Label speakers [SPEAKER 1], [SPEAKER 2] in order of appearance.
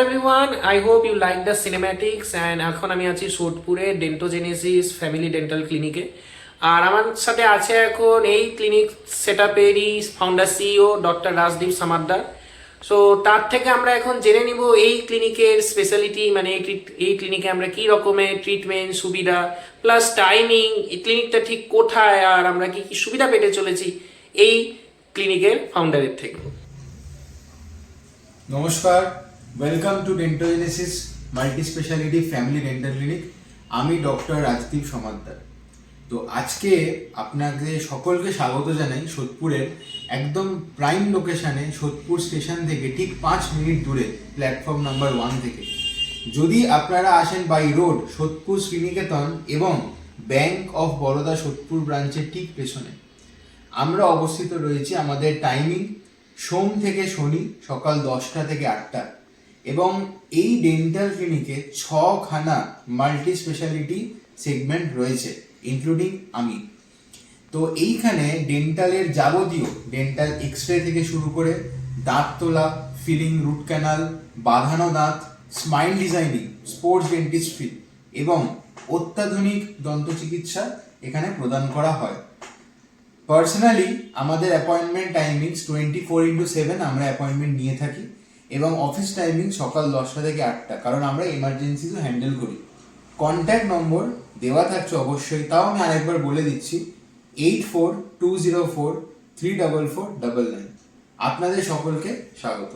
[SPEAKER 1] everyone, I hope you like the cinematics and এখন আমি আছি সোদপুরে ডেন্টোজেনেসিস ফ্যামিলি ডেন্টাল ক্লিনিকে। আর আমার সাথে আছে এখন এই ক্লিনিক সেটআপেরই founder CEO doctor Rajdeep Samaddar. So তার থেকে আমরা এখন জেনে নিব এই ক্লিনিকের স্পেশালিটি, মানে এই ক্লিনিকে আমরা কি রকমের ট্রিটমেন্ট সুবিধা প্লাস টাইমিং, এই ক্লিনিকটা ঠিক কোথায় আর আমরা কি কি সুবিধা পেতে চলেছি এই ক্লিনিকের ফাউন্ডারের থেকে।
[SPEAKER 2] নমস্কার, welcome to Dentogenesis multi speciality family dental clinic. আমি ডক্টর রাজদীপ সমাদ্দার। তো আজকে আপনাকে সকলকে স্বাগত জানাই সোদপুরের একদম প্রাইম লোকেশানে, সোদপুর স্টেশন থেকে ঠিক 5 মিনিট দূরে, প্ল্যাটফর্ম নাম্বার 1 থেকে। যদি আপনারা আসেন বাই রোড, সোদপুর শ্রীনিকেতন এবং ব্যাংক অফ বরোদা সোদপুর ব্রাঞ্চের ঠিক পেছনে আমরা অবস্থিত রয়েছি। আমাদের টাইমিং সোম থেকে শনি সকাল 10টা থেকে 8টা, এবং এই ডেন্টাল ক্লিনিকে 6খানা মাল্টি স্পেশালিটি সেগমেন্ট রয়েছে, ইনক্লুডিং আমি। তো এইখানে ডেন্টালের যাবতীয় ডেন্টাল এক্সরে থেকে শুরু করে দাঁত তোলা, ফিলিং, রুট ক্যানাল, বাঁধানো দাঁত, স্মাইল ডিজাইনিং, স্পোর্টস ডেন্টিস্ট্রি এবং অত্যাধুনিক দন্ত চিকিৎসা এখানে প্রদান করা হয়। পার্সোনালি আমাদের অ্যাপয়েন্টমেন্ট টাইমিংস 24x7 আমরা অ্যাপয়েন্টমেন্ট নিয়ে থাকি, এবং অফিস টাইমিং সকাল 10টা থেকে 8টা, কারণ আমরা এমার্জেন্সিও হ্যান্ডেল করি। কন্ট্যাক্ট নম্বর দেওয়া থাকছে অবশ্যই, তাও আমি আরেকবার বলে দিচ্ছি, 8420434499। আপনাদের সকলকে স্বাগত।